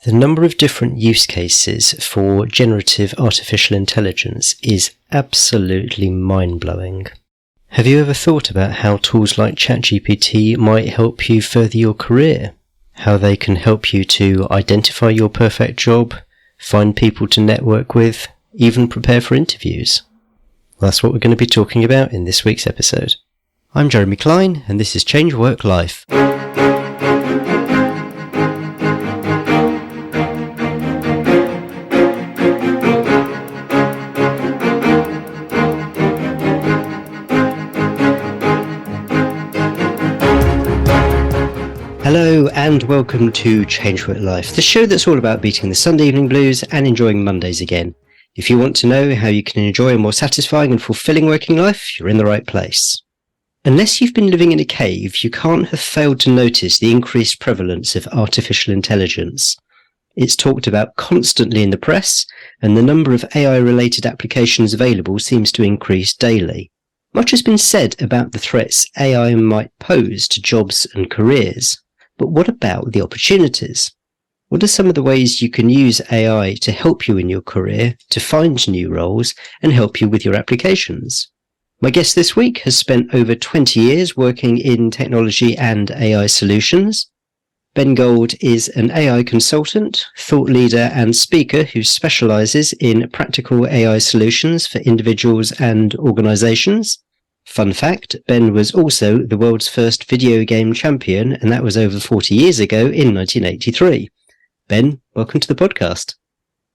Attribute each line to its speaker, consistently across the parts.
Speaker 1: The number of different use cases for generative artificial intelligence is absolutely mind-blowing. Have you ever thought about how tools like ChatGPT might help you further your career? How they can help you to identify your perfect job, find people to network with, even prepare for interviews? Well, that's what we're going to be talking about in this week's episode. I'm Jeremy Klein, and this is Change Work Life. Hello and welcome to Change Work Life, the show that's all about beating the Sunday evening blues and enjoying Mondays again. If you want to know how you can enjoy a more satisfying and fulfilling working life, you're in the right place. Unless you've been living in a cave, you can't have failed to notice the increased prevalence of artificial intelligence. It's talked about constantly in the press, and the number of AI-related applications available seems to increase daily. Much has been said about the threats AI might pose to jobs and careers. But what about the opportunities? What are some of the ways you can use AI to help you in your career, to find new roles, and help you with your applications? My guest this week has spent over 20 years working in technology and AI solutions. Ben Gold is an AI consultant, thought leader, and speaker who specializes in practical AI solutions for individuals and organizations. Fun fact, Ben was also the world's first video game champion, and that was over 40 years ago in 1983. Ben, welcome to the podcast.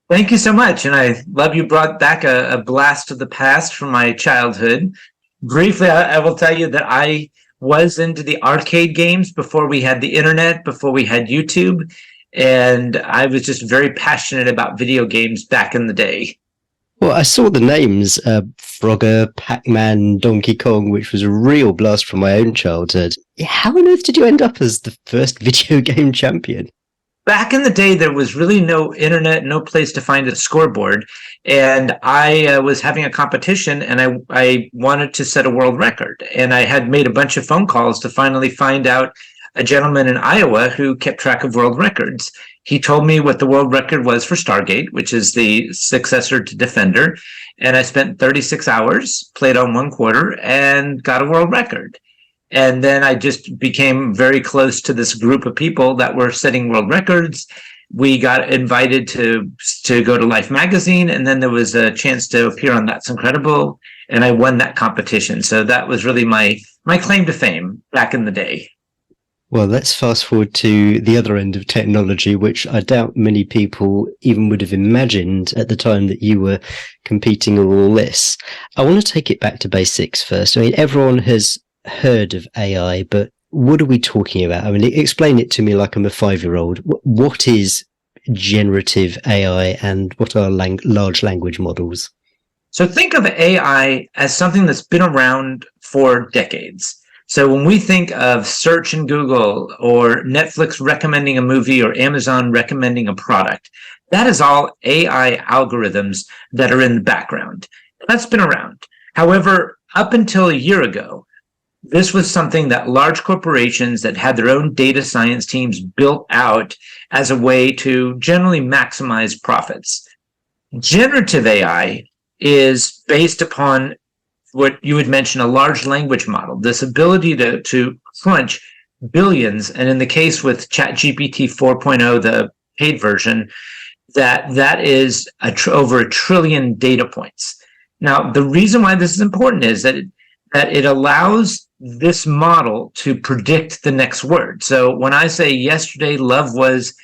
Speaker 2: Thank you so much, and I love you brought back a blast of the past from my childhood. Briefly, I will tell you that I was into the arcade games before we had the internet, before we had YouTube, and I was just very passionate about video games back in the day.
Speaker 1: Well, I saw the names, Frogger, Pac-Man, Donkey Kong, which was a real blast from my own childhood. How on earth did you end up as the first video game champion?
Speaker 2: Back in the day, there was really no internet, no place to find a scoreboard, and I was having a competition, and I wanted to set a world record, and I had made a bunch of phone calls to finally find out a gentleman in Iowa who kept track of world records. He told me what the world record was for Stargate, which is the successor to Defender, and I spent 36 hours, played on one quarter, and got a world record. And then I just became very close to this group of people that were setting world records. We got invited to go to Life magazine, and then there was a chance to appear on That's Incredible, and I won that competition. So that was really my claim to fame back in the day.
Speaker 1: Well, let's fast forward to the other end of technology, which I doubt many people even would have imagined at the time that you were competing in all this. I want to take it back to basics first. I mean, everyone has heard of AI, but what are we talking about? I mean, explain it to me like I'm a 5-year-old. What is generative AI and what are large language models?
Speaker 2: So think of AI as something that's been around for decades. So when we think of search in Google or Netflix recommending a movie or Amazon recommending a product, that is all AI algorithms that are in the background. That's been around. However, up until a year ago, this was something that large corporations that had their own data science teams built out as a way to generally maximize profits. Generative AI is based upon what you would mention a large language model, this ability to crunch billions, and in the case with ChatGPT 4.0, the paid version, that is over 1 trillion data points. Now, the reason why this is important is that it allows this model to predict the next word. So when I say yesterday love was,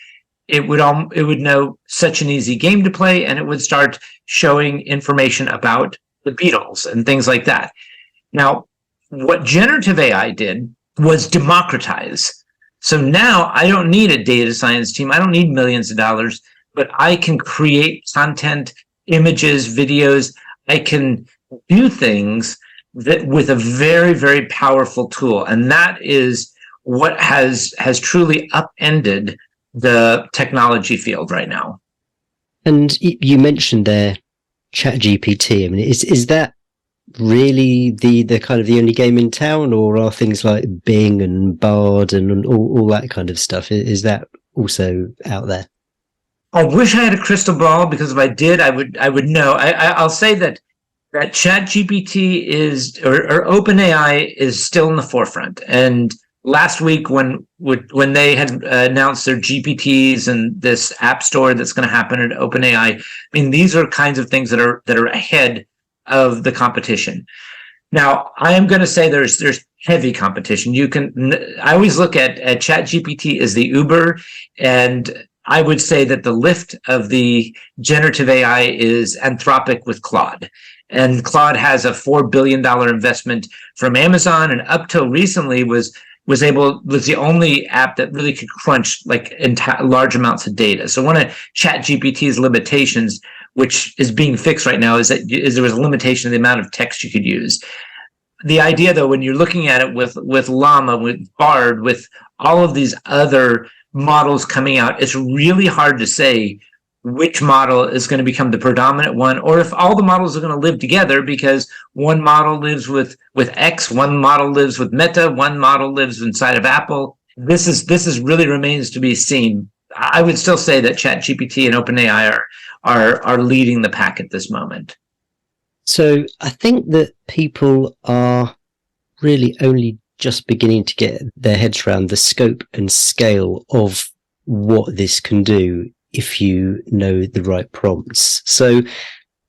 Speaker 2: it would know such an easy game to play, and it would start showing information about the Beatles and things like that. Now, what generative AI did was democratize. So now I don't need a data science team. I don't need millions of dollars, but I can create content, images, videos. I can do things that with a very, very powerful tool. And that is what has truly upended the technology field right now.
Speaker 1: And you mentioned there ChatGPT. I mean, is that really the kind of the only game in town, or are things like Bing and Bard and all that kind of stuff, is that also out there?
Speaker 2: I wish I had a crystal ball, because if I did, I would know. I'll say that ChatGPT or OpenAI is still in the forefront. And last week, when they had announced their GPTs and this app store that's going to happen at OpenAI, I mean, these are kinds of things that are ahead of the competition. Now, I am going to say there's heavy competition. I always look at ChatGPT as the Uber, and I would say that the Lyft of the generative AI is Anthropic with Claude. And Claude has a $4 billion investment from Amazon, and up till recently was the only app that really could crunch like large amounts of data. So one of ChatGPT's limitations, which is being fixed right now, is there was a limitation of the amount of text you could use. The idea, though, when you're looking at it with Llama, with Bard, with all of these other models coming out, it's really hard to say which model is going to become the predominant one, or if all the models are going to live together, because one model lives with X, one model lives with Meta, one model lives inside of Apple. This is really remains to be seen. I would still say that ChatGPT and OpenAI are leading the pack at this moment.
Speaker 1: So I think that people are really only just beginning to get their heads around the scope and scale of what this can do if you know the right prompts. So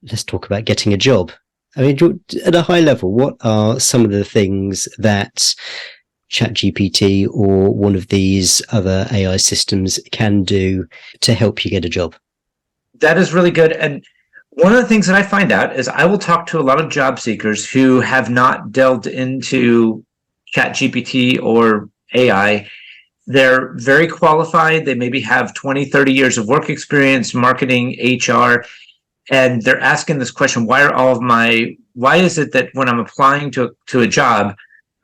Speaker 1: let's talk about getting a job. I mean, at a high level, what are some of the things that ChatGPT or one of these other AI systems can do to help you get a job?
Speaker 2: That is really good. And one of the things that I find out is I will talk to a lot of job seekers who have not delved into ChatGPT or AI. They're very qualified. They maybe have 20, 30 years of work experience, marketing, HR, and they're asking this question, why is it that when I'm applying to a job,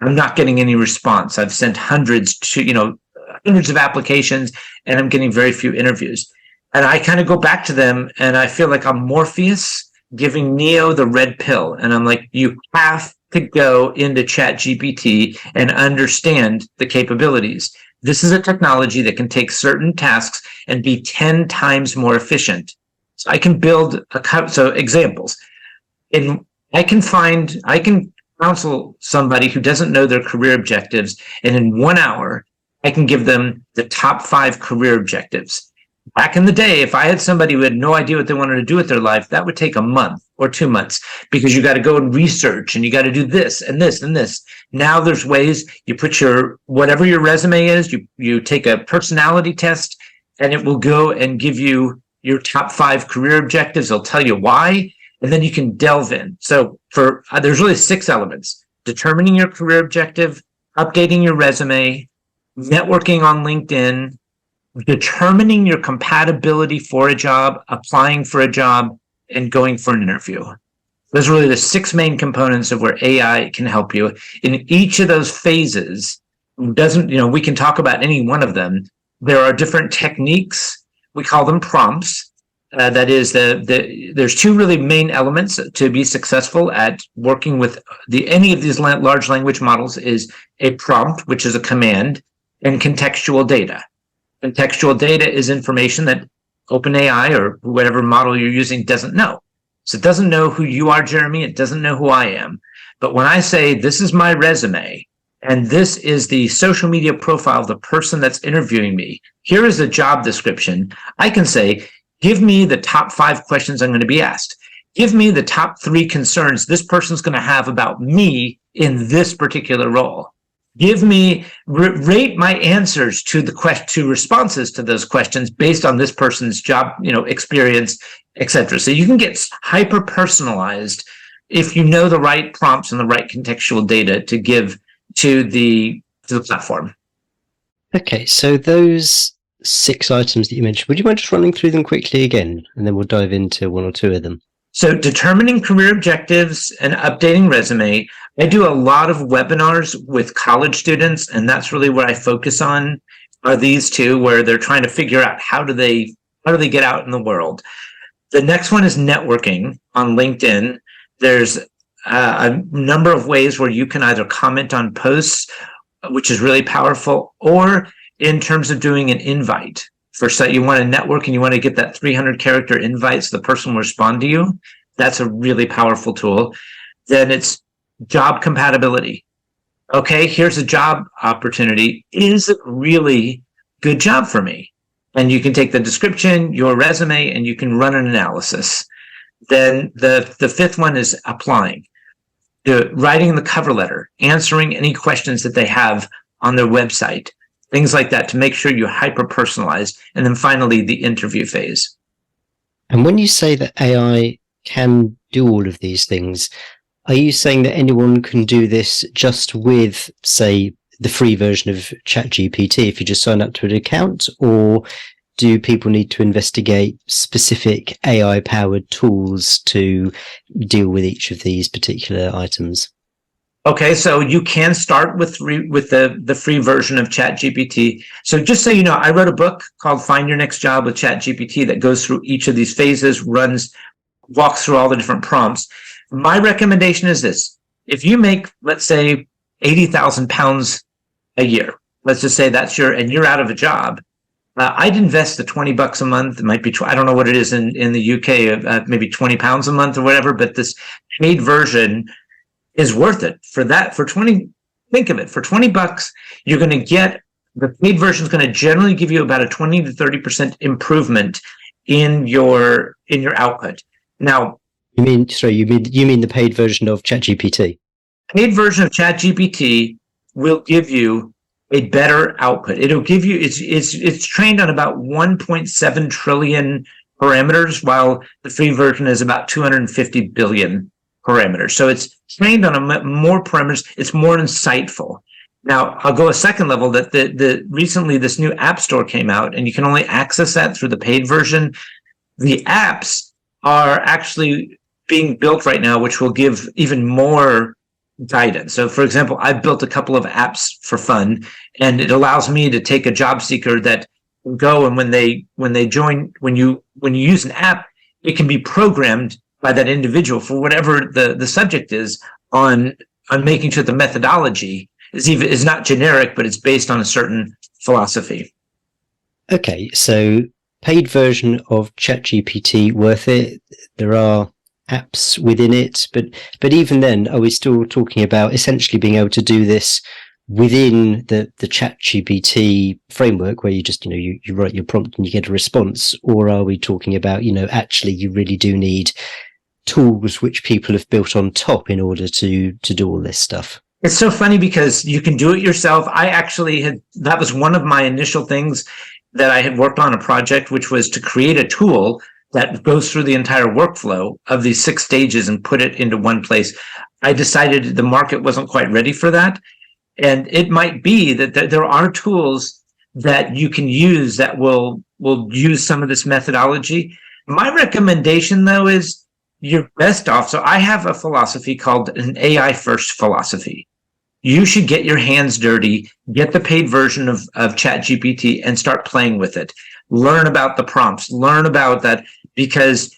Speaker 2: I'm not getting any response? I've sent hundreds of applications, and I'm getting very few interviews. And I kind of go back to them, and I feel like I'm Morpheus giving Neo the red pill. And I'm like, you have to go into ChatGPT and understand the capabilities. This is a technology that can take certain tasks and be 10 times more efficient. So I can build examples. I can counsel somebody who doesn't know their career objectives, and in 1 hour, I can give them the top 5 career objectives. Back in the day, if I had somebody who had no idea what they wanted to do with their life, that would take a month or 2 months, because you got to go and research, and you got to do this and this and this. Now there's ways you put whatever your resume is, you take a personality test, and it will go and give you your top 5 career objectives. It'll tell you why, and then you can delve in. So there's really 6 elements: determining your career objective, updating your resume, networking on LinkedIn, determining your compatibility for a job, applying for a job, and going for an interview. Those are really the 6 main components of where AI can help you. In each of those phases, we can talk about any one of them. There are different techniques. We call them prompts. That is, there's 2 really main elements to be successful at working with any of these large language models: is a prompt, which is a command, and contextual data. Contextual data is information that OpenAI or whatever model you're using doesn't know. So it doesn't know who you are, Jeremy. It doesn't know who I am. But when I say, this is my resume, and this is the social media profile of the person that's interviewing me, here is a job description, I can say, give me the top 5 questions I'm going to be asked. Give me the top 3 concerns this person's going to have about me in this particular role. Give me, rate my answers to responses to those questions based on this person's job, experience, etc. So you can get hyper personalized if you know the right prompts and the right contextual data to give to the platform.
Speaker 1: Okay, so those 6 items that you mentioned, would you mind just running through them quickly again, and then we'll dive into 1 or 2 of them?
Speaker 2: So determining career objectives and updating resume. I do a lot of webinars with college students, and that's really where I focus on, are these 2, where they're trying to figure out how do they get out in the world. The next one is networking on LinkedIn. There's a number of ways where you can either comment on posts, which is really powerful, or in terms of doing an invite you want to network and you want to get that 300 character invite so the person will respond to you. That's a really powerful tool. Then it's job compatibility. Okay, here's a job opportunity. Is it really good job for me? And you can take the description, your resume, and you can run an analysis. Then the fifth one is applying. Writing the cover letter, answering any questions that they have on their website, things like that to make sure you hyper-personalize. And then finally, the interview phase.
Speaker 1: And when you say that AI can do all of these things, are you saying that anyone can do this just with, say, the free version of ChatGPT if you just sign up to an account, or do people need to investigate specific AI-powered tools to deal with each of these particular items?
Speaker 2: Okay, so you can start with the free version of ChatGPT. So just so you know, I wrote a book called Find Your Next Job with ChatGPT that goes through each of these phases, walks through all the different prompts. My recommendation is this. If you make, let's say, 80,000 pounds a year, let's just say and you're out of a job, I'd invest the $20 a month. It might be, I don't know what it is in the UK, maybe 20 pounds a month or whatever, but this paid version is worth it for that. Think of it, for $20, you're going to get, the paid version is going to generally give you about a 20 to 30% improvement in your output. Now,
Speaker 1: you mean the paid version of ChatGPT?
Speaker 2: Paid version of ChatGPT will give you a better output. It'll give you, it's trained on about 1.7 trillion parameters, while the free version is about 250 billion parameters. So it's trained on more parameters. It's more insightful. Now, I'll go a second level that recently this new app store came out, and you can only access that through the paid version. The apps are actually being built right now, which will give even more guidance. So, for example, I've built a couple of apps for fun, and it allows me to take a job seeker that can go, and when you use an app, it can be programmed by that individual for whatever the subject is on making sure the methodology is not generic, but it's based on a certain philosophy.
Speaker 1: Okay, so paid version of ChatGPT worth it. There are apps within it, but even then, are we still talking about essentially being able to do this within the ChatGPT framework, where you just you write your prompt and you get a response, or are we talking about actually you really do need tools which people have built on top in order to do all this stuff?
Speaker 2: It's so funny because you can do it yourself. That was one of my initial things that I had worked on a project, which was to create a tool that goes through the entire workflow of these 6 stages and put it into one place. I decided the market wasn't quite ready for that. And it might be that there are tools that you can use that will use some of this methodology. My recommendation, though, is you're best off. So I have a philosophy called an AI first philosophy. You should get your hands dirty, get the paid version of ChatGPT and start playing with it. Learn about the prompts, learn about that, because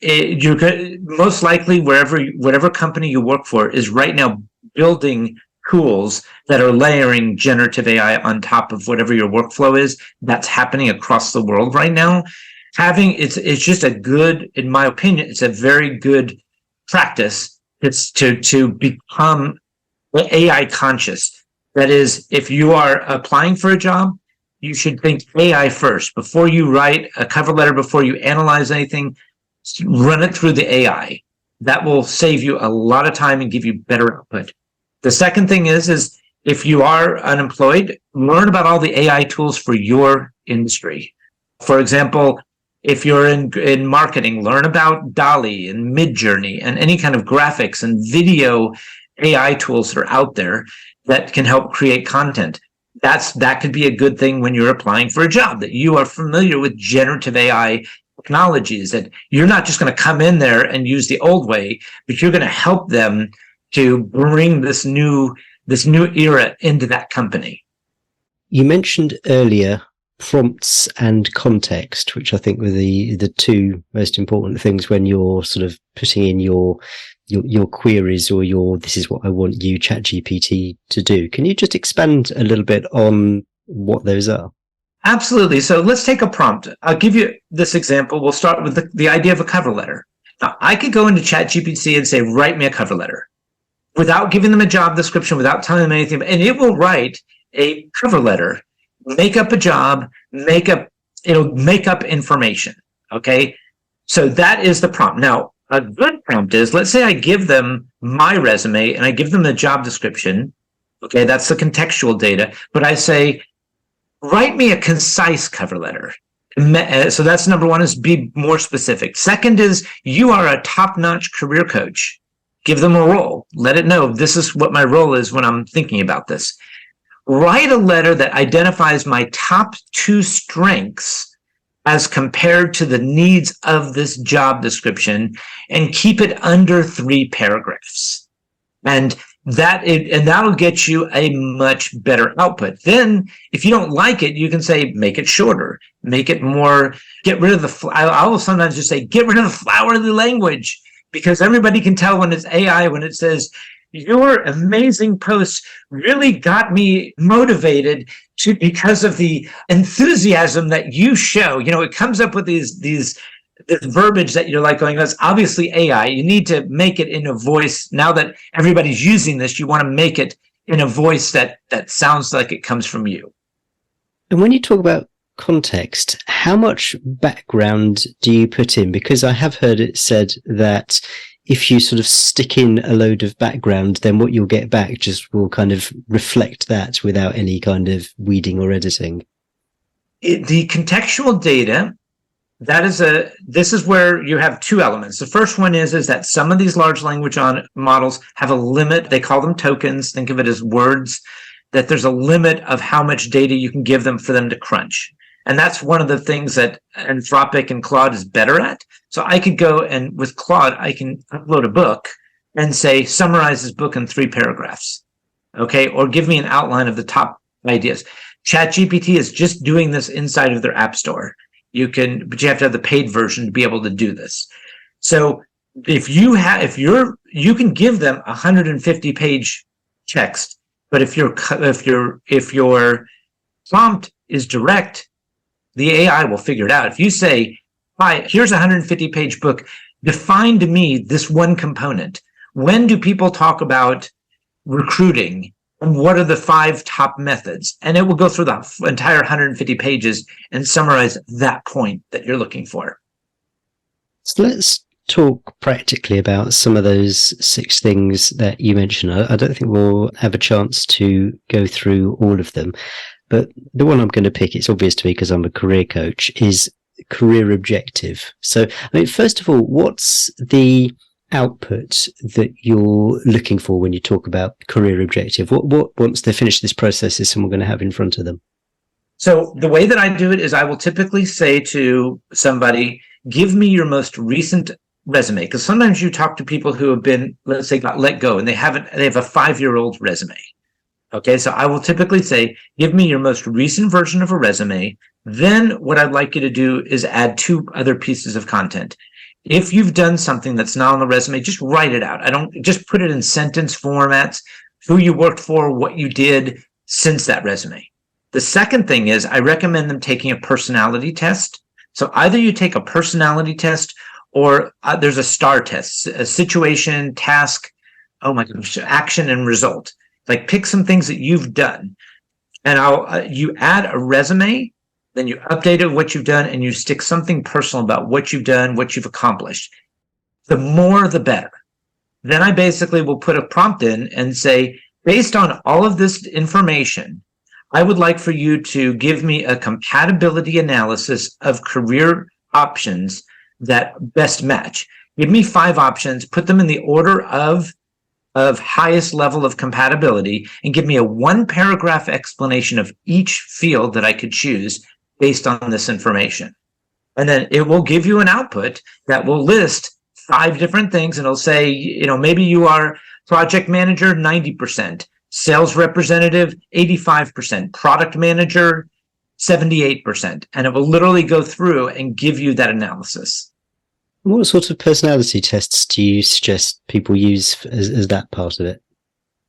Speaker 2: you're most likely whatever company you work for is right now building tools that are layering generative AI on top of whatever your workflow is. That's happening across the world right now. It's just a good, in my opinion, it's a very good practice. It's to become AI conscious. That is, if you are applying for a job, you should think AI first. Before you write a cover letter, before you analyze anything, run it through the AI. That will save you a lot of time and give you better output. The second thing is if you are unemployed, learn about all the AI tools for your industry. For example, if you're in marketing, learn about DALL-E and Midjourney and any kind of graphics and video AI tools that are out there that can help create content. That could be a good thing when you're applying for a job, that you are familiar with generative AI technologies, that you're not just going to come in there and use the old way, but you're going to help them to bring this new era into that company.
Speaker 1: You mentioned earlier prompts and context, which I think were the two most important things when you're sort of putting in your queries or this is what I want you, ChatGPT, to do. Can you just expand a little bit on what those are?
Speaker 2: Absolutely. So let's take a prompt. I'll give you this example. We'll start with the idea of a cover letter. Now, I could go into ChatGPT and say, write me a cover letter without giving them a job description, without telling them anything. And it will write a cover letter, make up a job, it'll make up information. Okay. So that is the prompt. Now, a good prompt is, let's say I give them my resume and I give them the job description. Okay. That's the contextual data. But I say, write me a concise cover letter. So that's number one, is be more specific. Second is, you are a top-notch career coach. Give them a role. Let it know, this is what my role is when I'm thinking about this. Write a letter that identifies my top 2 strengths as compared to the needs of this job description, and keep it under 3 paragraphs. And that'll get you a much better output. Then, if you don't like it, you can say, make it shorter, make it more, get rid of I will sometimes just say, get rid of the flower of the language, because everybody can tell when it's AI, when it says, your amazing posts really got me motivated because of the enthusiasm that you show. It comes up with this verbiage that you're like going, that's obviously AI. You need to make it in a voice. Now that everybody's using this, you want to make it in a voice that sounds like it comes from you.
Speaker 1: And when you talk about context, how much background do you put in? Because I have heard it said that if you sort of stick in a load of background, then what you'll get back just will kind of reflect that without any kind of weeding or editing.
Speaker 2: The contextual data, this is where you have 2 elements. The first one is that some of these large language models have a limit. They call them tokens. Think of it as words, that there's a limit of how much data you can give them for them to crunch. And that's one of the things that Anthropic and Claude is better at. So I could go, and with Claude, I can upload a book and say, summarize this book in 3 paragraphs. Okay. Or give me an outline of the top ideas. ChatGPT is just doing this inside of their app store. But you have to have the paid version to be able to do this. So you can give them 150-page text, but if your prompt is direct, the AI will figure it out. If you say, hi, here's a 150-page book, define to me this one component. When do people talk about recruiting? And what are the 5 top methods? And it will go through the entire 150 pages and summarize that point that you're looking for.
Speaker 1: So let's talk practically about some of those 6 things that you mentioned. I don't think we'll have a chance to go through all of them, but the one I'm going to pick, it's obvious to me because I'm a career coach, is career objective. So, first of all, what's the output that you're looking for when you talk about career objective? What once they finish this process is someone going to have in front of them?
Speaker 2: So the way that I do it is I will typically say to somebody, give me your most recent resume. Because sometimes you talk to people who have been, let's say, got let go, and they have a 5-year-old resume. Okay, so I will typically say, give me your most recent version of a resume. Then what I'd like you to do is add 2 other pieces of content. If you've done something that's not on the resume, just write it out. I don't just put it in sentence formats, who you worked for, what you did since that resume. The second thing is I recommend them taking a personality test. So either you take a personality test or there's a STAR test, a situation, task, action and result. Like pick some things that you've done, and you add a resume, then you update it what you've done, and you stick something personal about what you've done, what you've accomplished. The more, the better. Then I basically will put a prompt in and say, based on all of this information, I would like for you to give me a compatibility analysis of career options that best match. Give me 5 options, put them in the order of highest level of compatibility, and give me a 1-paragraph explanation of each field that I could choose based on this information. And then it will give you an output that will list 5 different things, and it'll say, maybe you are project manager, 90%, sales representative, 85%, product manager, 78%. And it will literally go through and give you that analysis.
Speaker 1: What sort of personality tests do you suggest people use as that part of it?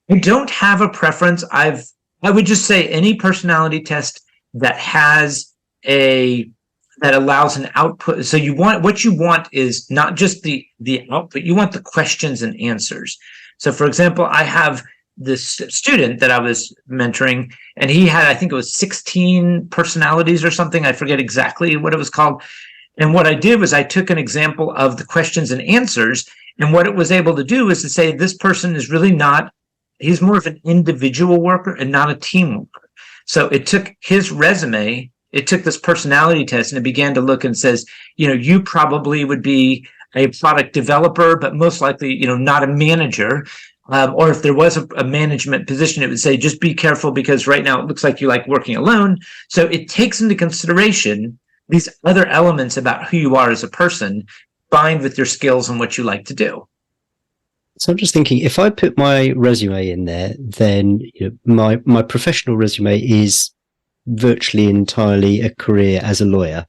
Speaker 2: I don't have a preference. I would just say any personality test that has that allows an output. So what you want is not just the output, you want the questions and answers. So for example, I have this student that I was mentoring, and he had, I think it was 16 personalities or something. I forget exactly what it was called. And what I did was I took an example of the questions and answers, and what it was able to do is to say this person is really not, he's more of an individual worker and not a team worker. So it took his resume, it took this personality test, and it began to look and says, you probably would be a product developer, but most likely, not a manager. Or if there was a management position, it would say, just be careful because right now it looks like you like working alone. So it takes into consideration these other elements about who you are as a person, combined with your skills and what you like to do.
Speaker 1: So I'm just thinking, if I put my resume in there, then my professional resume is virtually entirely a career as a lawyer.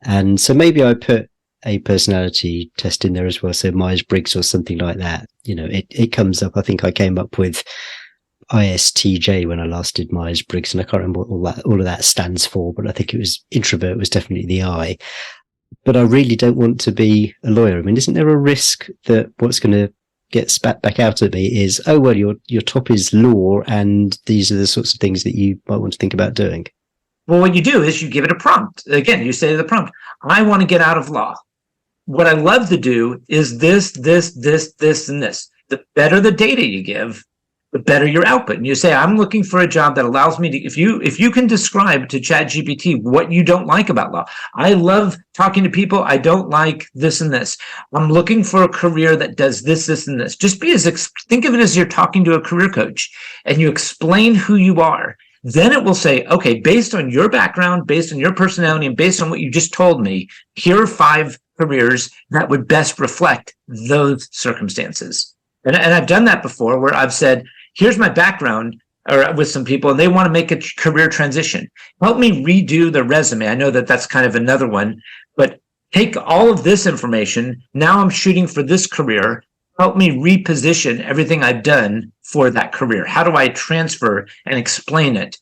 Speaker 1: And so maybe I put a personality test in there as well, so Myers-Briggs or something like that. It comes up. I think I came up with ISTJ when I last did Myers-Briggs, and I can't remember what all of that stands for, but I think it was introvert was definitely the I. But I really don't want to be a lawyer. I mean, isn't there a risk that what's going to get spat back out at me is, oh, well, your top is law, and these are the sorts of things that you might want to think about doing?
Speaker 2: Well, what you do is you give it a prompt. Again, you say to the prompt, I want to get out of law. What I love to do is this, and this. The better the data you give, the better your output. And you say, I'm looking for a job that allows me to, if you can describe to ChatGPT what you don't like about law. I love talking to people. I don't like this and this. I'm looking for a career that does this, and this. Just think of it as you're talking to a career coach and you explain who you are. Then it will say, okay, based on your background, based on your personality, and based on what you just told me, here are 5 careers that would best reflect those circumstances. And I've done that before where I've said, here's my background or with some people, and they want to make a career transition. Help me redo the resume. I know that that's kind of another one, but take all of this information. Now I'm shooting for this career. Help me reposition everything I've done for that career. How do I transfer and explain it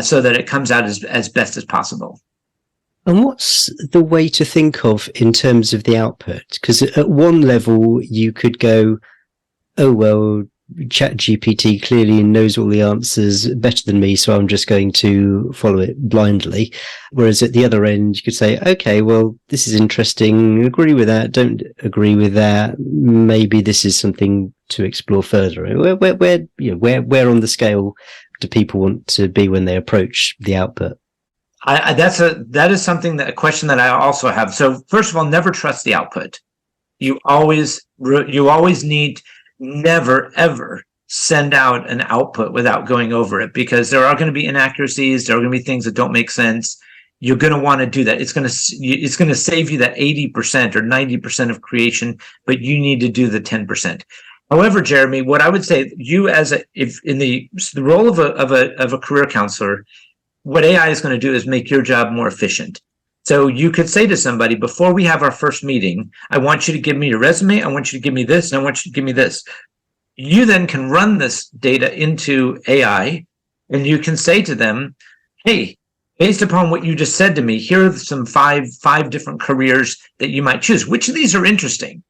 Speaker 2: so that it comes out as best as possible?
Speaker 1: And what's the way to think of in terms of the output? Because at one level, you could go, oh, well, ChatGPT clearly knows all the answers better than me, so I'm just going to follow it blindly. Whereas at the other end, you could say, okay, well, this is interesting. Agree with that. Don't agree with that. Maybe this is something to explore further. Where on the scale do people want to be when they approach the output?
Speaker 2: That is something a question that I also have. So first of all, never trust the output. You always need never ever send out an output without going over it, because there are going to be inaccuracies. There are going to be things that don't make sense. You're going to want to do that. It's going to save you that 80% or 90% of creation, but you need to do the 10%. However, Jeremy, what I would say, you if in the role of a career counselor, what AI is going to do is make your job more efficient. So you could say to somebody, before we have our first meeting, I want you to give me your resume. I want you to give me this, and I want you to give me this. You then can run this data into AI, and you can say to them, hey, based upon what you just said to me, here are some five different careers that you might choose. Which of these are interesting?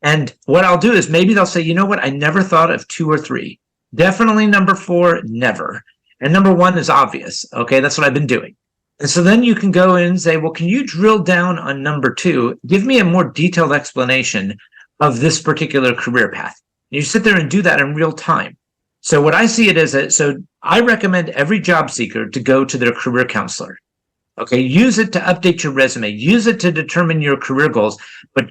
Speaker 2: And what I'll do is maybe they'll say, you know what? I never thought of 2 or 3. Definitely number 4, never. And number 1 is obvious. Okay, that's what I've been doing. And so then you can go in and say, well, can you drill down on number 2? Give me a more detailed explanation of this particular career path. You sit there and do that in real time. So what I see it as, so I recommend every job seeker to go to their career counselor. Okay, use it to update your resume. Use it to determine your career goals. But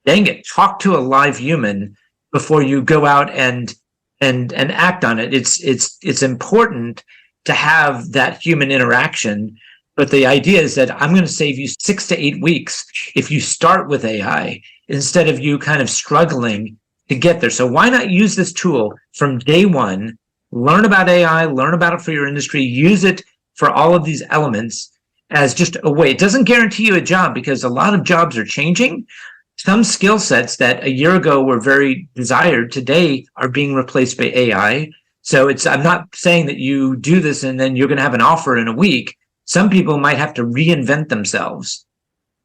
Speaker 2: dang it, talk to a live human before you go out and act on it. It's important to have that human interaction. But the idea is that I'm going to save you 6 to 8 weeks if you start with AI instead of you kind of struggling to get there. So why not use this tool from day one, learn about AI, learn about it for your industry, use it for all of these elements as just a way. It doesn't guarantee you a job because a lot of jobs are changing. Some skill sets that a year ago were very desired today are being replaced by AI. So I'm not saying that you do this and then you're going to have an offer in a week. Some people might have to reinvent themselves,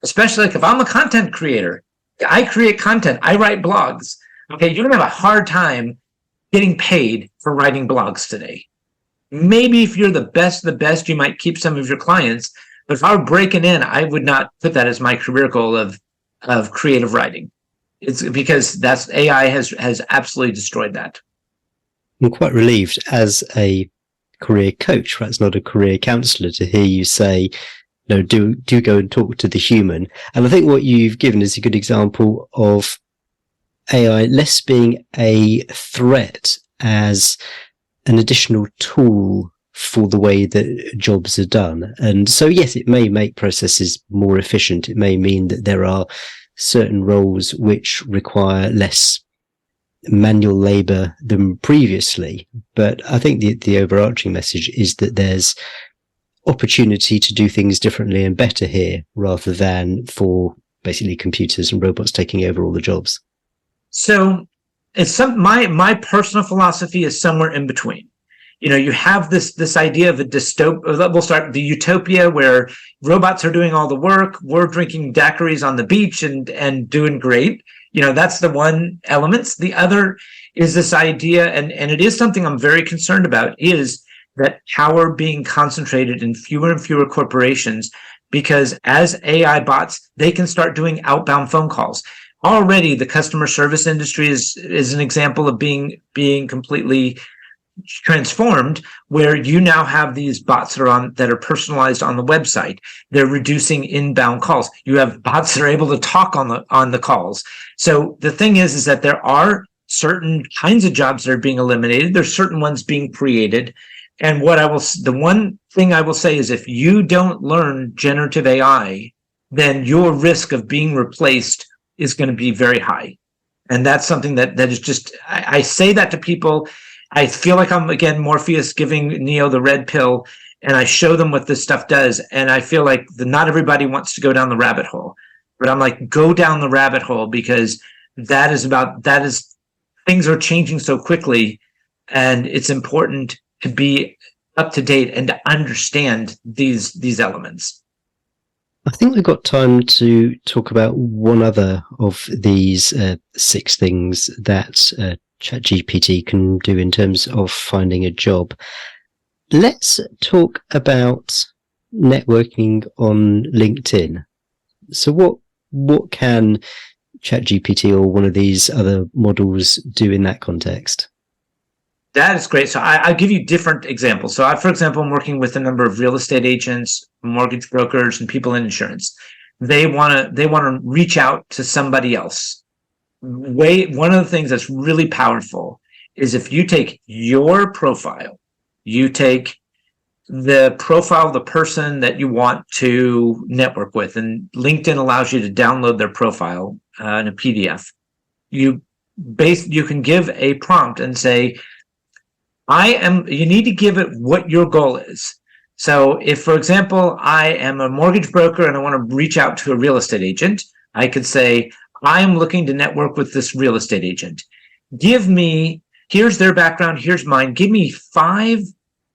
Speaker 2: especially like if I'm a content creator, I create content, I write blogs. Okay, you're gonna have a hard time getting paid for writing blogs today. Maybe if you're the best, you might keep some of your clients. But if I were breaking in, I would not put that as my career goal of creative writing. It's because that's AI has absolutely destroyed that.
Speaker 1: I'm quite relieved as a career coach, right? It's not a career counselor, to hear you say, no, do go and talk to the human. And I think what you've given is a good example of AI less being a threat as an additional tool for the way that jobs are done. And so, yes, it may make processes more efficient. It may mean that there are certain roles which require less manual labor than previously. But I think the overarching message is that there's opportunity to do things differently and better here, rather than for basically computers and robots taking over all the jobs.
Speaker 2: So it's my personal philosophy is somewhere in between. You have this idea of a dystopia. We'll start the utopia where robots are doing all the work. We're drinking daiquiris on the beach and doing great. That's the one element. The other is this idea, and it is something I'm very concerned about, is that power being concentrated in fewer and fewer corporations, because as AI bots, they can start doing outbound phone calls. Already, the customer service industry is an example of being completely transformed, where you now have these bots that are personalized on the website. They're reducing inbound calls. You have bots that are able to talk on the calls. So the thing is that there are certain kinds of jobs that are being eliminated. There's certain ones being created. And the one thing I will say is, if you don't learn generative AI, then your risk of being replaced is going to be very high. And that's something that is just, I say that to people. I feel like I'm, again, Morpheus giving Neo the red pill, and I show them what this stuff does. And I feel like not everybody wants to go down the rabbit hole, but I'm like, go down the rabbit hole, because things are changing so quickly, and it's important to be up to date and to understand these elements.
Speaker 1: I think we've got time to talk about one other of these 6 things that ChatGPT can do in terms of finding a job. Let's talk about networking on LinkedIn. So what can ChatGPT or one of these other models do in that context?
Speaker 2: That is great. So I'll give you different examples. So for example, I'm working with a number of real estate agents, mortgage brokers, and people in insurance. They want to reach out to somebody else. One of the things that's really powerful is if you take your profile, you take the profile of the person that you want to network with, and LinkedIn allows you to download their profile in a PDF. You can give a prompt and say, you need to give it what your goal is. So if, for example, I am a mortgage broker and I want to reach out to a real estate agent, I could say, I am looking to network with this real estate agent. Here's their background, here's mine. Give me 5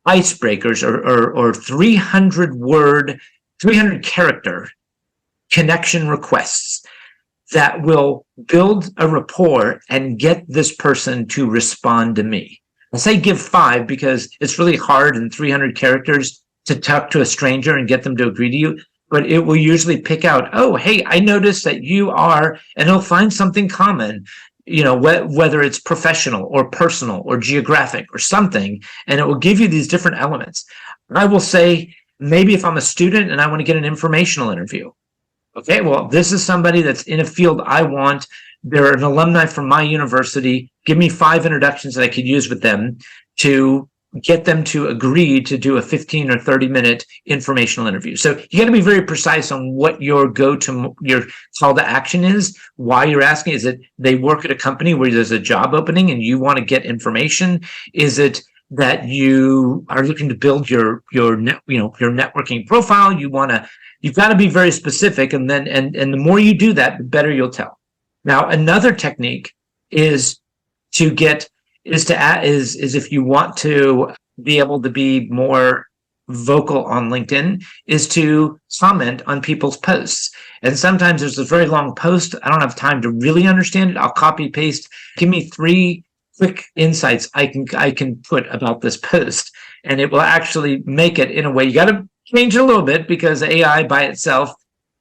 Speaker 2: icebreakers or 300 character connection requests that will build a rapport and get this person to respond to me. I say give 5 because it's really hard in 300 characters to talk to a stranger and get them to agree to you. But it will usually pick out, oh, hey, I noticed that you are, and it'll find something common, whether it's professional or personal or geographic or something, and it will give you these different elements. I will say, maybe if I'm a student and I want to get an informational interview, okay, well, this is somebody that's in a field I want. They're an alumni from my university. Give me 5 introductions that I could use with them to get them to agree to do a 15 or 30-minute informational interview. So you got to be very precise on what your call to action is, why you're asking. Is it they work at a company where there's a job opening and you want to get information? Is it that you are looking to build your networking profile? You've got to be very specific, and the more you do that, the better you'll tell. Now, another technique is if you want to be able to be more vocal on LinkedIn is to comment on people's posts. And sometimes there's a very long post. I don't have time to really understand it. I'll copy paste. Give me 3 quick insights I can put about this post, and it will actually make it in a way. You got to change it a little bit because AI by itself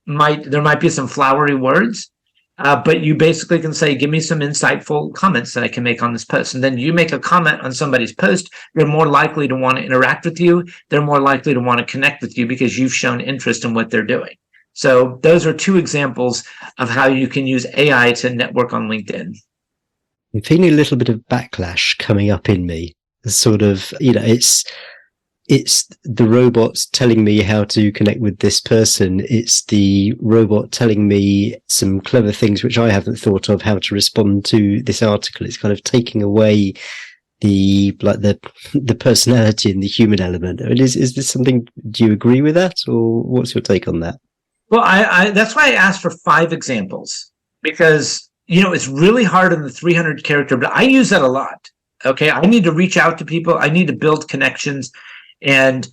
Speaker 2: there might be some flowery words, but you basically can say, give me some insightful comments that I can make on this post. And then you make a comment on somebody's post, they're more likely to want to interact with you. They're more likely to want to connect with you because you've shown interest in what they're doing. So those are 2 examples of how you can use AI to network on LinkedIn.
Speaker 1: I'm feeling a little bit of backlash coming up in me. Sort of, it's the robots telling me how to connect with this person. It's the robot telling me some clever things which I haven't thought of how to respond to this article. It's kind of taking away the personality and the human element. I mean, is this something? Do you agree with that, or what's your take on that?
Speaker 2: Well, I that's why I asked for 5 examples, because it's really hard in the 300 character, but I use that a lot. Okay, I need to reach out to people. I need to build connections. And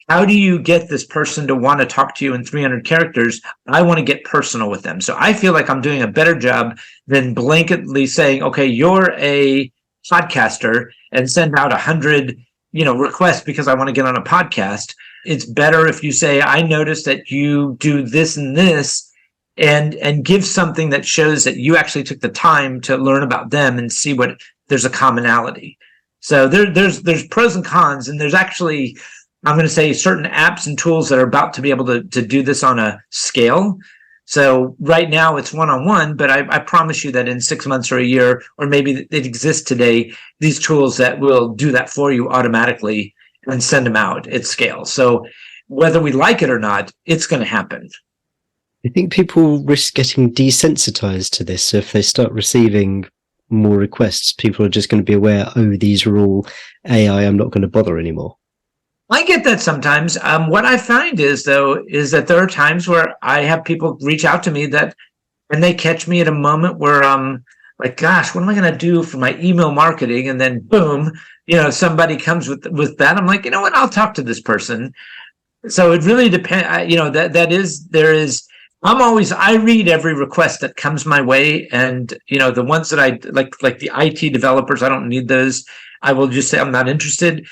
Speaker 2: how do you get this person to want to talk to you in 300 characters? I want to get personal with them. So I feel like I'm doing a better job than blanketly saying, okay, you're a podcaster, and send out 100, requests because I want to get on a podcast. It's better if you say, I noticed that you do this and this, and give something that shows that you actually took the time to learn about them and see what there's a commonality. So there's pros and cons, and there's actually, I'm going to say, certain apps and tools that are about to be able to do this on a scale. So right now it's one-on-one, but I promise you that in 6 months or a year, or maybe it exists today, these tools that will do that for you automatically and send them out at scale. So whether we like it or not, it's going to happen.
Speaker 1: I think people risk getting desensitized to this. So if they start receiving more requests, people are just going to be aware, oh, these are all AI, I'm not going to bother anymore.
Speaker 2: I get that sometimes. What I find is that there are times where I have people reach out to me and they catch me at a moment where I'm like, gosh, what am I going to do for my email marketing? And then boom, somebody comes with that. I'm like, you know what? I'll talk to this person. So it really depends. I read every request that comes my way, and the ones that I like the IT developers, I don't need those. I will just say I'm not interested,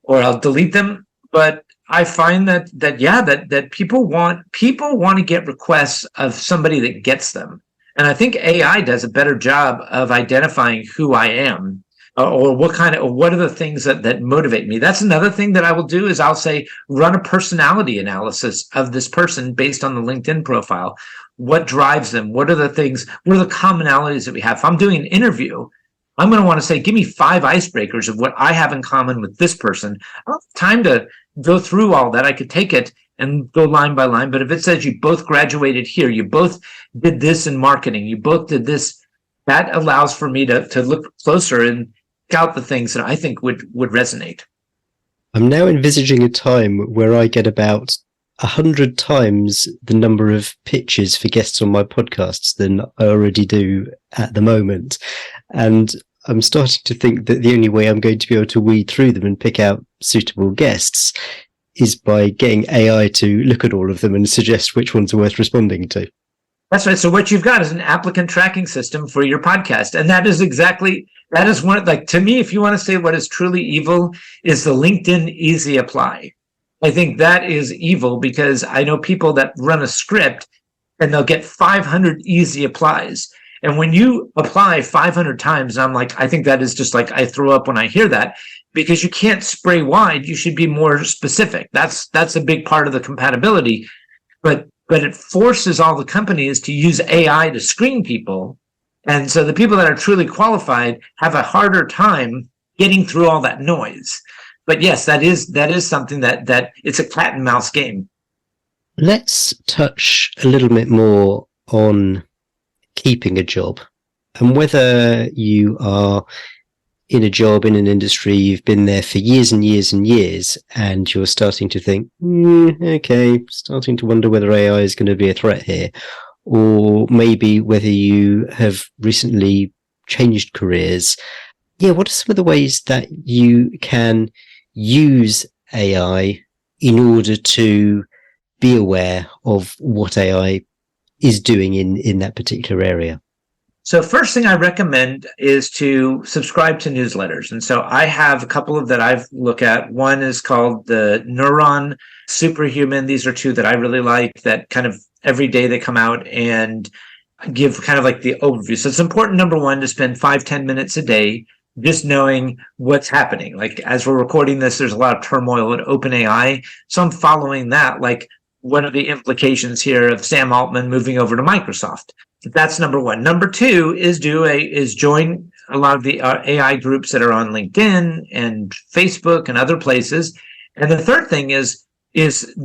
Speaker 2: or I'll delete them. But I find that people want to get requests of somebody that gets them, and I think AI does a better job of identifying who I am. Or what are the things that motivate me. That's another thing that I will do is I'll say, run a personality analysis of this person based on the LinkedIn profile. What drives them? What are the commonalities that we have? If I'm doing an interview, I'm going to want to say, give me 5 icebreakers of what I have in common with this person. I don't have time to go through all that. I could take it and go line by line. But if it says you both graduated here, you both did this in marketing, you both did this, that allows for me to look closer and out the things that I think would resonate.
Speaker 1: I'm now envisaging a time where I get about 100 times the number of pitches for guests on my podcasts than I already do at the moment. And I'm starting to think that the only way I'm going to be able to weed through them and pick out suitable guests is by getting AI to look at all of them and suggest which ones are worth responding to.
Speaker 2: That's right. So what you've got is an applicant tracking system for your podcast. And that is one, like, to me, if you want to say what is truly evil, is the LinkedIn easy apply. I think that is evil because I know people that run a script and they'll get 500 easy applies. And when you apply 500 times, I'm like, I think that is just like, I throw up when I hear that, because you can't spray wide. You should be more specific. That's a big part of the compatibility. But it forces all the companies to use AI to screen people. And so the people that are truly qualified have a harder time getting through all that noise. But yes, that is something that it's a cat and mouse game.
Speaker 1: Let's touch a little bit more on keeping a job, and whether you are in a job, in an industry, you've been there for years and years and years, and you're starting to think, starting to wonder whether AI is going to be a threat here, or maybe whether you have recently changed careers. Yeah, what are some of the ways that you can use AI in order to be aware of what AI is doing in that particular area?
Speaker 2: So first thing I recommend is to subscribe to newsletters. And so I have a couple of that I've looked at. One is called the Neuron Superhuman. These are two that I really like, that kind of every day they come out and give kind of like the overview. So it's important, number one, to spend 5-10 minutes a day just knowing what's happening. Like as we're recording this, there's a lot of turmoil at OpenAI. So I'm following that. Like, what are the implications here of Sam Altman moving over to Microsoft? That's number one. Number two is join a lot of the AI groups that are on LinkedIn and Facebook and other places. And the third thing is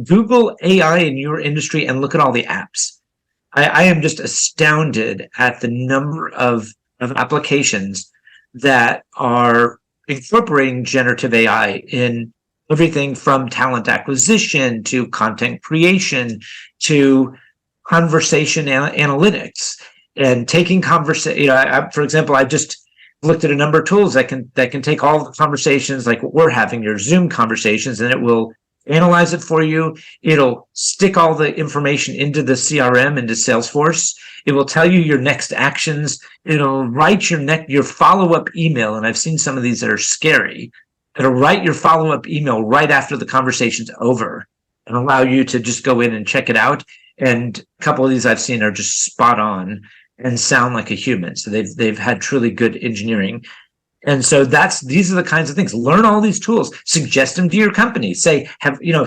Speaker 2: Google AI in your industry and look at all the apps. I am just astounded at the number of applications that are incorporating generative AI in everything from talent acquisition to content creation to conversation analytics and taking conversation. For example, I just looked at a number of tools that can take all the conversations like what we're having, your Zoom conversations, and it will analyze it for you. It'll stick all the information into the CRM, into Salesforce. It will tell you your next actions. It'll write your follow-up email. And I've seen some of these that are scary. It'll write your follow-up email right after the conversation's over and allow you to just go in and check it out. And a couple of these I've seen are just spot on and sound like a human. So they've had truly good engineering. And so these are the kinds of things. Learn all these tools, suggest them to your company. Say,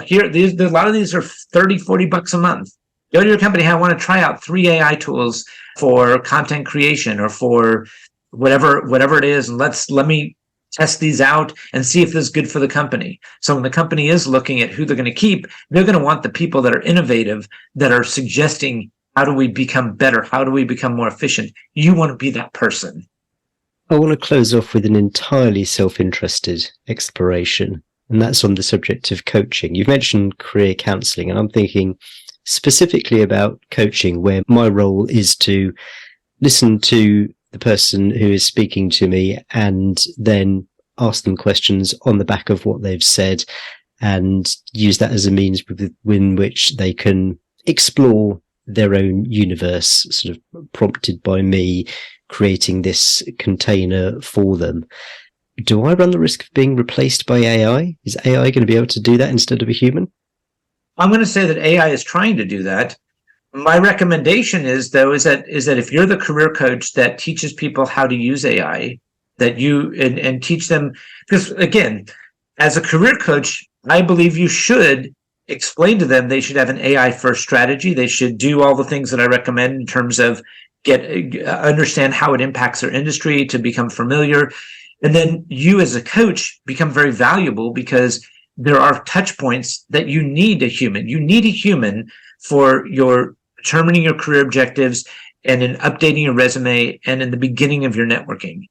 Speaker 2: here, a lot of these are $30-$40 a month. Go to your company. I want to try out 3 AI tools for content creation or for whatever it is. And let me test these out and see if this is good for the company. So when the company is looking at who they're going to keep, they're going to want the people that are innovative, that are suggesting, how do we become better? How do we become more efficient? You want to be that person.
Speaker 1: I want to close off with an entirely self-interested exploration, and that's on the subject of coaching. You've mentioned career counseling, and I'm thinking specifically about coaching, where my role is to listen to the person who is speaking to me and then ask them questions on the back of what they've said and use that as a means within which they can explore their own universe, sort of prompted by me creating this container for them. Do I run the risk of being replaced by AI? Is AI going to be able to do that instead of a human?
Speaker 2: I'm going to say that AI is trying to do that. My recommendation is that if you're the career coach that teaches people how to use AI, that you and teach them, because again, as a career coach, I believe you should explain to them they should have an AI first strategy. They should do all the things that I recommend in terms of understand how it impacts their industry, to become familiar. And then you as a coach become very valuable because there are touch points that you need a human. You need a human for your determining your career objectives and in updating your resume and in the beginning of your networking.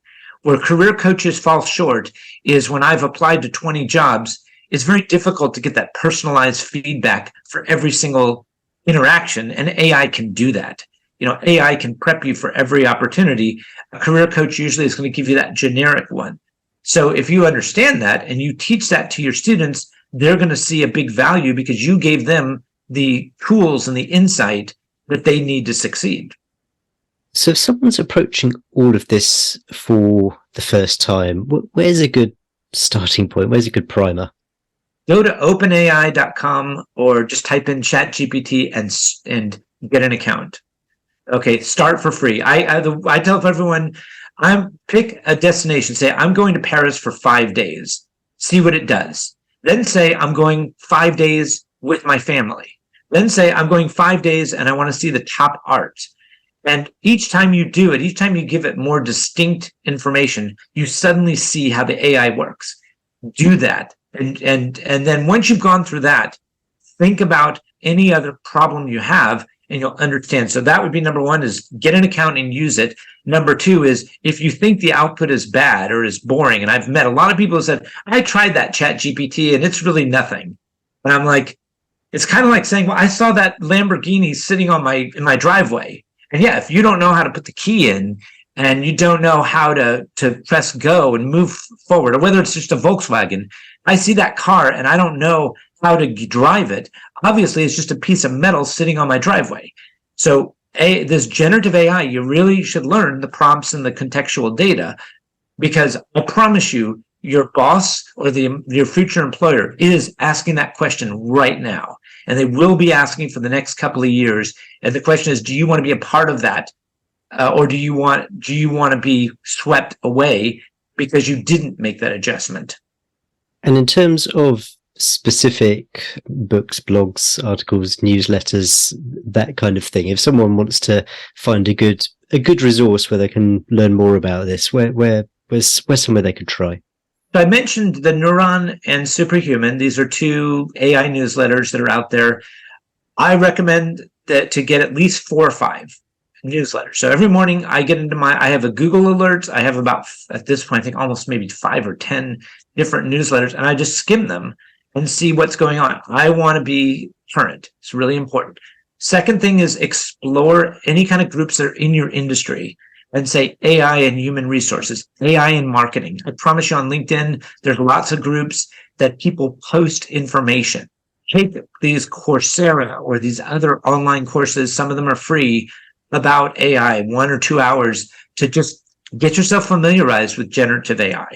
Speaker 2: Where career coaches fall short is when I've applied to 20 jobs, it's very difficult to get that personalized feedback for every single interaction, and AI can do that. AI can prep you for every opportunity. A career coach usually is going to give you that generic one. So if you understand that and you teach that to your students, they're going to see a big value because you gave them the tools and the insight that they need to succeed.
Speaker 1: So if someone's approaching all of this for the first time, where's a good starting point? Where's a good primer?
Speaker 2: Go to openai.com or just type in ChatGPT and get an account. Okay, start for free. I tell everyone, pick a destination. Say, I'm going to Paris for 5 days. See what it does. Then say, I'm going 5 days with my family. Then say, I'm going 5 days and I want to see the top art. And each time you do it, each time you give it more distinct information, you suddenly see how the AI works. Do that. And then once you've gone through that, think about any other problem you have and you'll understand. So that would be number one, is get an account and use it. Number two is, if you think the output is bad or is boring, and I've met a lot of people who said, I tried that ChatGPT and it's really nothing. And I'm like, it's kind of like saying, well, I saw that Lamborghini sitting in my driveway. And yeah, if you don't know how to put the key in and you don't know how to press go and move forward, or whether it's just a Volkswagen, I see that car and I don't know how to drive it, obviously it's just a piece of metal sitting on my driveway. So this generative AI, you really should learn the prompts and the contextual data, because I promise you, your boss or your future employer is asking that question right now. And they will be asking for the next couple of years. And the question is, do you want to be a part of that? Or do you want to be swept away because you didn't make that adjustment?
Speaker 1: And in terms of specific books, blogs, articles, newsletters, that kind of thing, if someone wants to find a good resource where they can learn more about this, where's somewhere they could try?
Speaker 2: So I mentioned the Neuron and Superhuman. These are two AI newsletters that are out there. I recommend that to get at least 4 or 5 newsletters. So every morning I get into I have a Google alerts. I have about, at this point, I think almost maybe 5 or 10 different newsletters, and I just skim them and see what's going on. I want to be current. It's really important. Second thing is explore any kind of groups that are in your industry, and say AI and human resources, AI and marketing. I promise you on LinkedIn, there's lots of groups that people post information. Take these Coursera or these other online courses, some of them are free, about AI, 1 or 2 hours to just get yourself familiarized with generative AI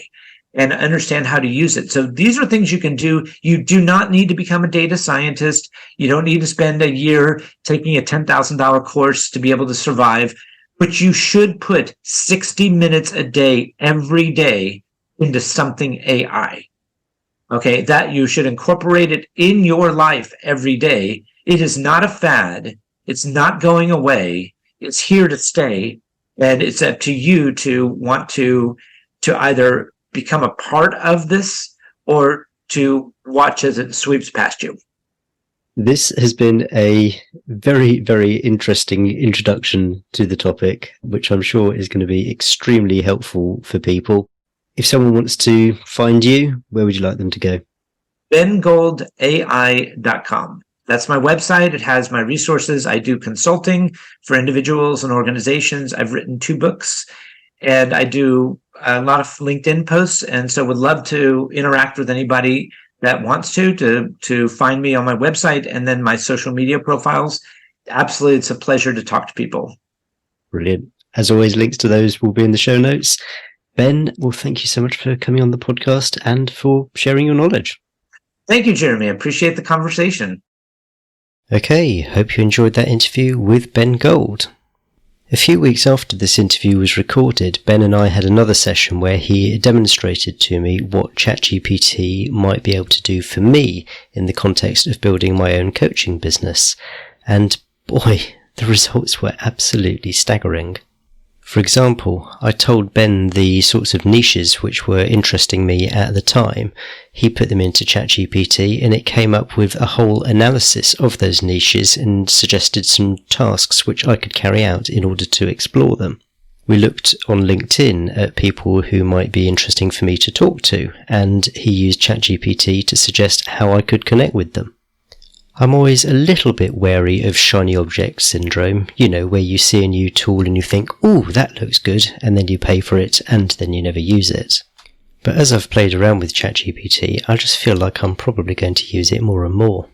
Speaker 2: and understand how to use it. So these are things you can do. You do not need to become a data scientist. You don't need to spend a year taking a $10,000 course to be able to survive. But you should put 60 minutes a day, every day, into something AI. Okay, that you should incorporate it in your life every day. It is not a fad. It's not going away. It's here to stay. And it's up to you to want to either become a part of this or to watch as it sweeps past you.
Speaker 1: This has been a very, very interesting introduction to the topic, which I'm sure is going to be extremely helpful for people. If someone wants to find you, where would you like them to go? bengoldai.com. That's my website. It has my resources. I do consulting for individuals and organizations. I've written 2 books, and I do a lot of LinkedIn posts, and so would love to interact with anybody that wants to find me on my website and then my social media profiles. Absolutely, it's a pleasure to talk to people. Brilliant. As always, links to those will be in the show notes. Ben, well, thank you so much for coming on the podcast and for sharing your knowledge.
Speaker 2: Thank you, Jeremy. I appreciate the conversation.
Speaker 1: Okay, hope you enjoyed that interview with Ben Gold. A few weeks after this interview was recorded, Ben and I had another session where he demonstrated to me what ChatGPT might be able to do for me in the context of building my own coaching business. And boy, the results were absolutely staggering. For example, I told Ben the sorts of niches which were interesting me at the time. He put them into ChatGPT and it came up with a whole analysis of those niches and suggested some tasks which I could carry out in order to explore them. We looked on LinkedIn at people who might be interesting for me to talk to, and he used ChatGPT to suggest how I could connect with them. I'm always a little bit wary of shiny object syndrome, where you see a new tool and you think, ooh, that looks good, and then you pay for it and then you never use it. But as I've played around with ChatGPT, I just feel like I'm probably going to use it more and more.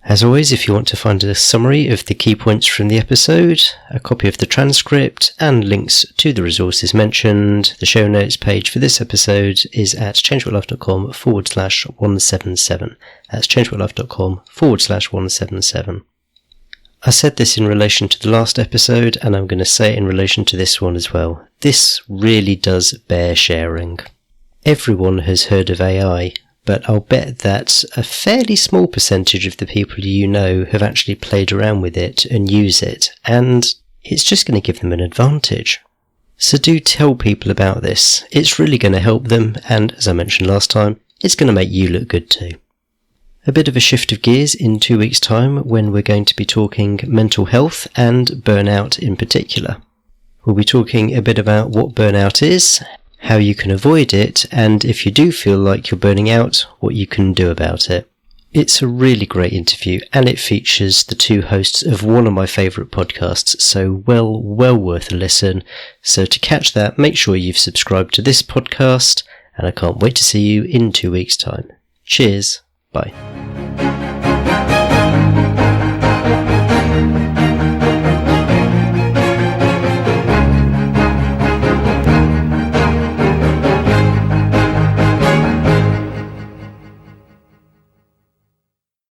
Speaker 1: As always, if you want to find a summary of the key points from the episode, a copy of the transcript, and links to the resources mentioned, the show notes page for this episode is at changewhatlife.com/177. That's changewhatlife.com/177. I said this in relation to the last episode, and I'm going to say it in relation to this one as well. This really does bear sharing. Everyone has heard of AI, but I'll bet that a fairly small percentage of the people you know have actually played around with it and use it, and it's just going to give them an advantage. So do tell people about this. It's really going to help them, and as I mentioned last time, it's going to make you look good too. A bit of a shift of gears in 2 weeks' time when we're going to be talking mental health and burnout in particular. We'll be talking a bit about what burnout is, how you can avoid it, and if you do feel like you're burning out, what you can do about it. It's a really great interview, and it features the 2 hosts of one of my favourite podcasts, so well worth a listen. So to catch that, make sure you've subscribed to this podcast, and I can't wait to see you in 2 weeks' time. Cheers, bye.